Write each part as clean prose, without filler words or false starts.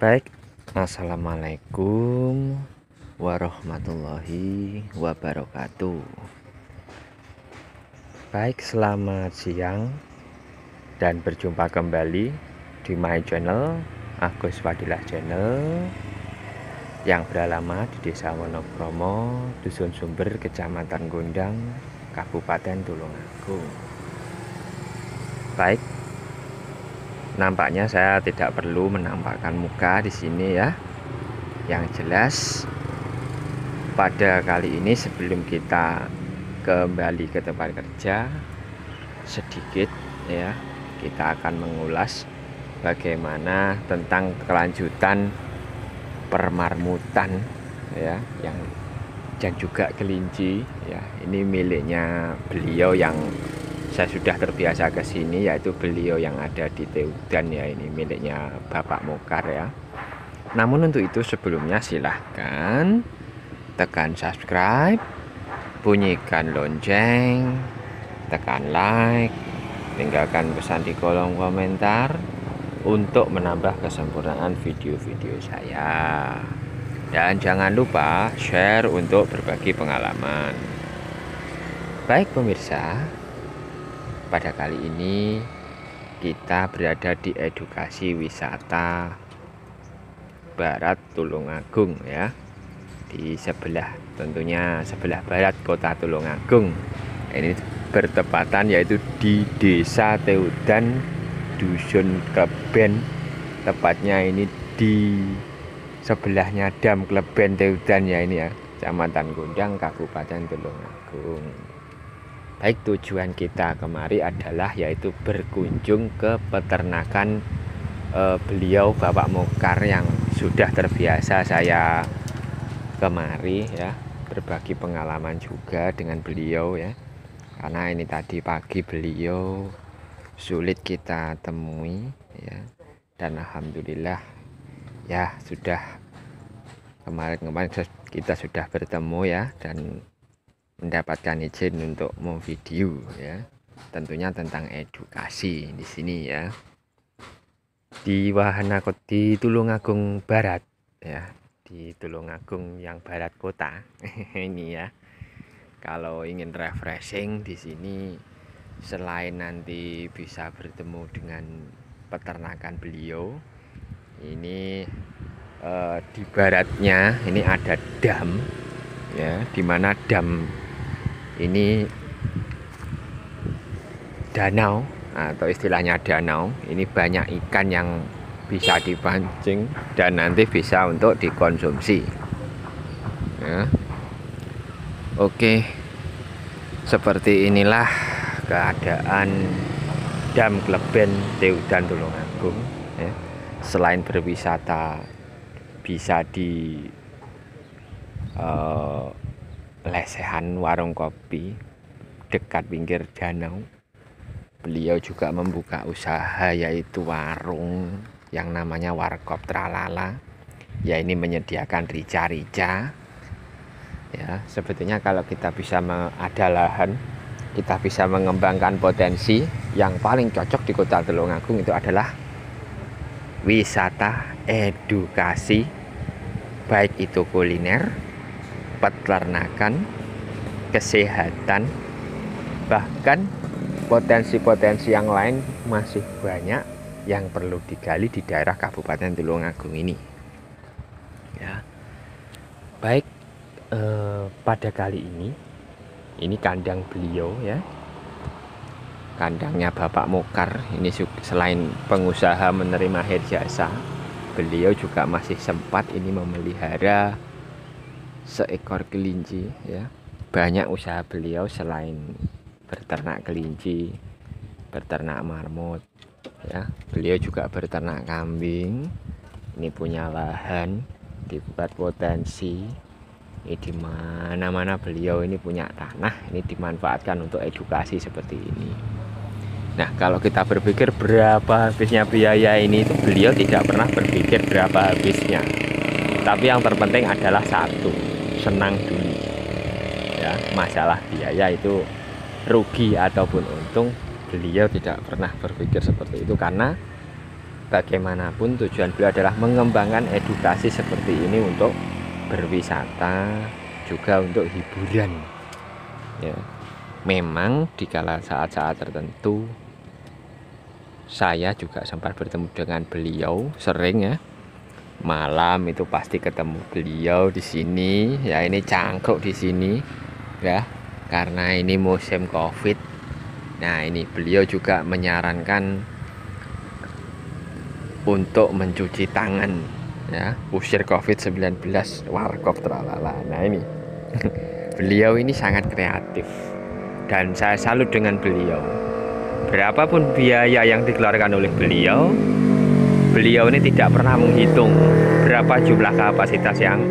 Baik, assalamualaikum warahmatullahi wabarakatuh. Baik, selamat siang dan berjumpa kembali di my channel Agus Fadilah Channel yang beralamat di Desa Wonokromo, Dusun Sumber, Kecamatan Gondang, Kabupaten Tulungagung. Baik, nampaknya saya tidak perlu menampakkan muka di sini ya. Yang jelas pada kali ini sebelum kita kembali ke tempat kerja, sedikit ya kita akan mengulas bagaimana tentang kelanjutan permarmutan ya, yang dan juga kelinci ya. Ini miliknya beliau yang saya sudah terbiasa ke sini, yaitu beliau yang ada di Teudan ya. Ini miliknya Bapak Mokar ya. Namun untuk itu sebelumnya silahkan tekan subscribe, bunyikan lonceng, tekan like, tinggalkan pesan di kolom komentar untuk menambah kesempurnaan video-video saya. Dan jangan lupa share untuk berbagi pengalaman. Baik pemirsa, pada kali ini kita berada di edukasi wisata Barat Tulungagung ya, di sebelah, tentunya sebelah barat kota Tulungagung. Ini bertepatan yaitu di Desa Teudan, Dusun Kleben, tepatnya ini di sebelahnya Dam Kleben Teudan ya, ini ya, Kecamatan Gondang, Kabupaten Tulungagung. Baik, tujuan kita kemari adalah yaitu berkunjung ke peternakan beliau Bapak Mokar yang sudah terbiasa saya kemari ya, berbagi pengalaman juga dengan beliau ya. Karena ini tadi pagi beliau sulit kita temui ya, dan alhamdulillah ya sudah kemarin kita sudah bertemu ya, dan mendapatkan izin untuk mau video ya, tentunya tentang edukasi di sini ya, di Wahana di Tulungagung Barat ya, di Tulungagung yang barat kota. Ini ya, kalau ingin refreshing di sini, selain nanti bisa bertemu dengan peternakan beliau, ini di baratnya ini ada dam ya, dimana dam ini danau atau istilahnya danau, ini banyak ikan yang bisa dipancing dan nanti bisa untuk dikonsumsi ya. Oke, seperti inilah keadaan Dam Kleben Teudan Tulungagung ya. Selain berwisata bisa di lesehan warung kopi dekat pinggir danau, beliau juga membuka usaha yaitu warung yang namanya Warkop Tralala ya. Ini menyediakan rica-rica ya. Sebetulnya kalau kita bisa ada lahan, kita bisa mengembangkan potensi. Yang paling cocok di kota Tulungagung itu adalah wisata edukasi, baik itu kuliner, peternakan, kesehatan, bahkan potensi-potensi yang lain masih banyak yang perlu digali di daerah Kabupaten Tulungagung ini ya. Baik, pada kali ini kandang beliau ya, kandangnya Bapak Mokar. Ini selain pengusaha menerima air jasa, beliau juga masih sempat ini memelihara seekor kelinci ya. Banyak usaha beliau selain berternak kelinci, berternak marmut ya, beliau juga berternak kambing. Ini punya lahan, dibuat potensi. Ini di mana-mana beliau ini punya tanah, ini dimanfaatkan untuk edukasi seperti ini. Nah, kalau kita berpikir berapa habisnya biaya ini, itu beliau tidak pernah berpikir berapa habisnya. Tapi yang terpenting adalah satu, senang dulu ya. Masalah biaya itu rugi ataupun untung, beliau tidak pernah berpikir seperti itu, karena bagaimanapun tujuan beliau adalah mengembangkan edukasi seperti ini untuk berwisata, juga untuk hiburan ya. Memang di kala saat-saat tertentu saya juga sempat bertemu dengan beliau sering ya. Malam itu pasti ketemu beliau di sini ya. Ini cangkruk di sini ya, karena ini musim Covid. Nah, ini beliau juga menyarankan untuk mencuci tangan ya, usir Covid-19, warkop tralala. Nah, ini beliau ini sangat kreatif dan saya salut dengan beliau. Berapapun biaya yang dikeluarkan oleh beliau, beliau ini tidak pernah menghitung berapa jumlah kapasitas yang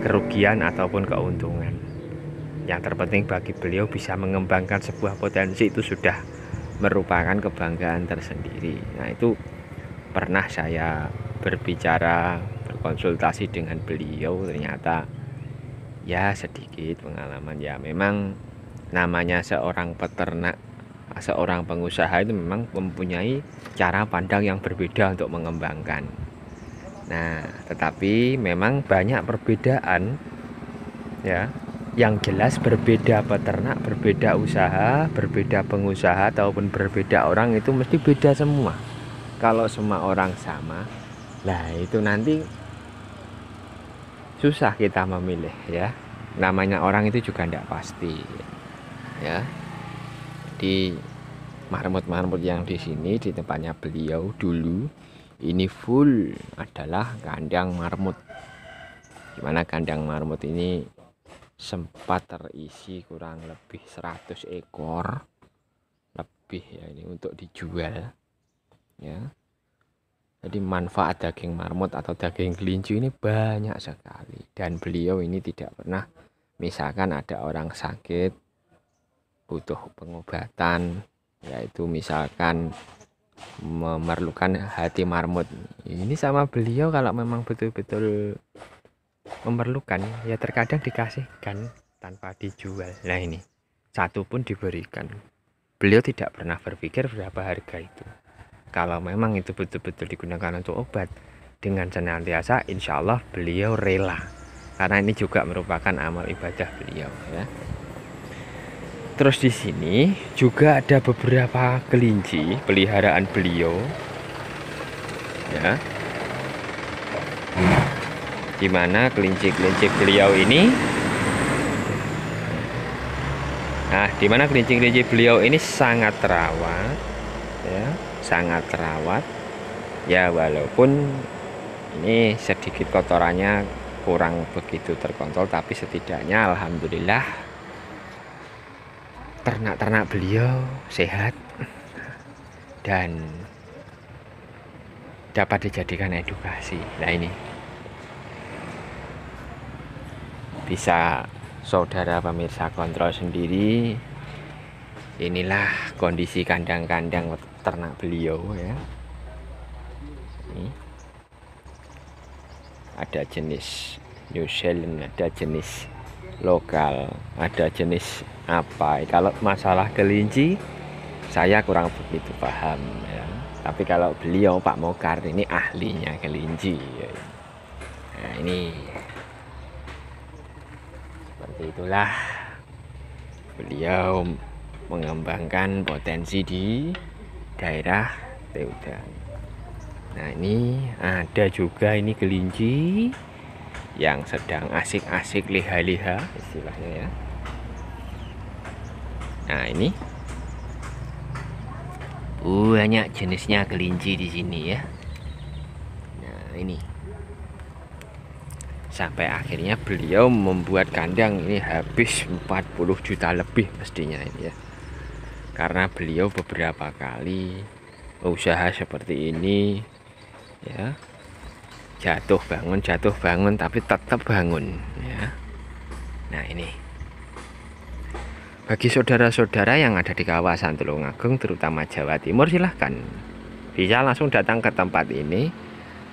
kerugian ataupun keuntungan. Yang terpenting bagi beliau bisa mengembangkan sebuah potensi, itu sudah merupakan kebanggaan tersendiri. Nah, itu pernah saya berbicara, berkonsultasi dengan beliau, ternyata ya sedikit pengalaman ya. Memang namanya seorang peternak, seorang pengusaha itu memang mempunyai cara pandang yang berbeda untuk mengembangkan. Nah, tetapi memang banyak perbedaan ya. Yang jelas berbeda peternak, berbeda usaha, berbeda pengusaha ataupun berbeda orang itu mesti beda semua. Kalau semua orang sama, lah itu nanti susah kita memilih ya. Namanya orang itu juga tidak pasti ya. Di marmut-marmut yang di sini di tempatnya beliau dulu ini full adalah kandang marmut. Dimana kandang marmut ini sempat terisi kurang lebih 100 ekor lebih ya, ini untuk dijual ya. Jadi manfaat daging marmut atau daging kelinci ini banyak sekali, dan beliau ini tidak pernah misalkan ada orang sakit butuh pengobatan, yaitu misalkan memerlukan hati marmut, ini sama beliau kalau memang betul-betul memerlukan ya terkadang dikasihkan tanpa dijual. Nah, ini satu pun diberikan. Beliau tidak pernah berpikir berapa harga itu. Kalau memang itu betul-betul digunakan untuk obat, dengan senantiasa insya Allah beliau rela, karena ini juga merupakan amal ibadah beliau ya. Terus di sini juga ada beberapa kelinci peliharaan beliau ya. Dimana kelinci-kelinci beliau ini, dimana kelinci-kelinci beliau ini sangat terawat ya, sangat terawat ya, walaupun ini sedikit kotorannya kurang begitu terkontrol, tapi setidaknya alhamdulillah ternak-ternak beliau sehat dan dapat dijadikan edukasi. Nah, ini bisa saudara pemirsa kontrol sendiri. Inilah kondisi kandang-kandang ternak beliau ya. Ini ada jenis New Zealand, ada jenis lokal, ada jenis apa. Kalau masalah kelinci saya kurang begitu paham ya. Tapi kalau beliau Pak Mokar ini ahlinya kelinci ya. Nah, ini seperti itulah beliau mengembangkan potensi di daerah Teudan. Nah, ini ada juga ini kelinci yang sedang asik-asik liha-liha istilahnya ya. Nah, ini banyak jenisnya kelinci di sini ya. Nah, ini sampai akhirnya beliau membuat kandang ini habis 40 juta lebih mestinya ini ya, karena beliau beberapa kali usaha seperti ini ya, jatuh bangun tapi tetap bangun ya. Nah, ini bagi saudara-saudara yang ada di kawasan Tulungagung terutama Jawa Timur, silahkan bisa langsung datang ke tempat ini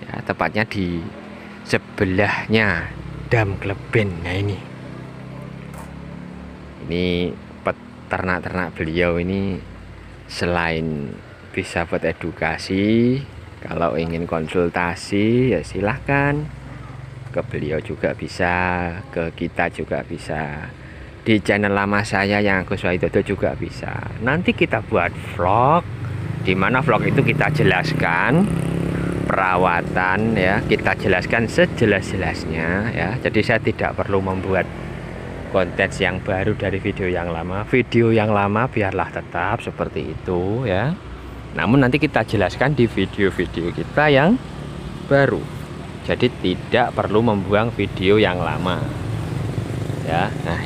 ya, tepatnya di sebelahnya Dam Kleben. Nah, ini peternak-ternak beliau ini selain bisa buat edukasi Kalau ingin konsultasi ya silahkan, ke beliau juga bisa, ke kita juga bisa, di channel lama saya yang Agus Wahidodo juga bisa. Nanti kita buat vlog, dimana vlog itu kita jelaskan perawatan ya, kita jelaskan sejelas-jelasnya ya. Jadi saya tidak perlu membuat konten yang baru dari video yang lama. Video yang lama biarlah tetap seperti itu ya, namun nanti kita jelaskan di video-video kita yang baru. Jadi tidak perlu membuang video yang lama ya. Nah,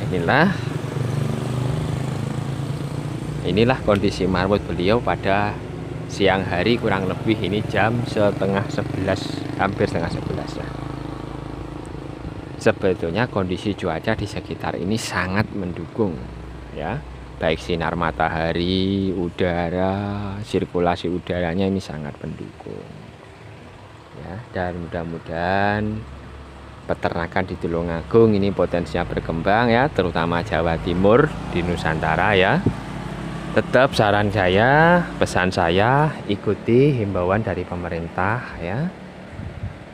inilah kondisi marmut beliau pada siang hari, kurang lebih ini jam setengah 11, hampir setengah 11 lah. Sebetulnya kondisi cuaca di sekitar ini sangat mendukung ya, baik sinar matahari, udara, sirkulasi udaranya ini sangat mendukung ya. Dan mudah-mudahan peternakan di Tulungagung ini potensinya berkembang ya, terutama Jawa Timur, di Nusantara ya. Tetap saran saya, pesan saya, ikuti himbauan dari pemerintah ya.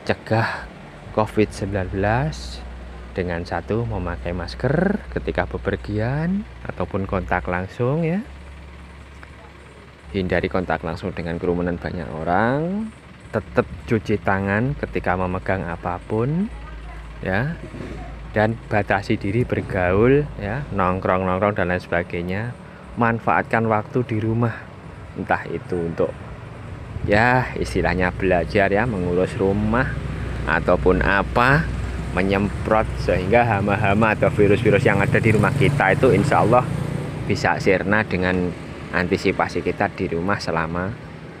Cegah COVID-19 dengan satu, memakai masker ketika bepergian ataupun kontak langsung ya. Hindari kontak langsung dengan kerumunan banyak orang. Tetap cuci tangan ketika memegang apapun ya. Dan batasi diri bergaul ya, nongkrong-nongkrong dan lain sebagainya. Manfaatkan waktu di rumah, entah itu untuk ya istilahnya belajar ya, mengurus rumah ataupun apa, menyemprot sehingga hama-hama atau virus-virus yang ada di rumah kita itu insya Allah bisa sirna dengan antisipasi kita di rumah, selama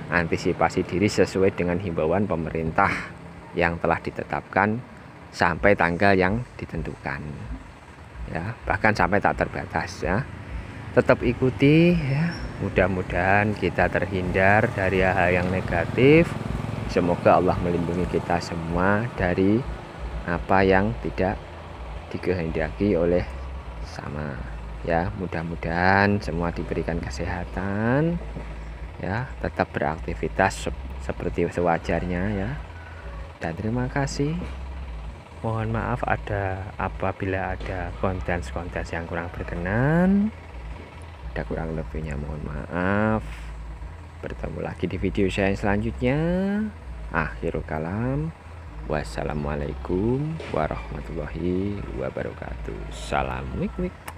antisipasi diri sesuai dengan himbauan pemerintah yang telah ditetapkan sampai tanggal yang ditentukan ya, bahkan sampai tak terbatas ya. Tetap ikuti ya, mudah-mudahan kita terhindar dari hal yang negatif. Semoga Allah melindungi kita semua dari apa yang tidak dikehendaki oleh sama ya. Mudah-mudahan semua diberikan kesehatan ya, tetap beraktivitas seperti sewajarnya ya. Dan terima kasih. Mohon maaf apabila ada konten-konten yang kurang berkenan. Ada kurang lebihnya mohon maaf. Bertemu lagi di video saya yang selanjutnya. Akhirul kalam. Wassalamualaikum warahmatullahi wabarakatuh. Salam wik wik.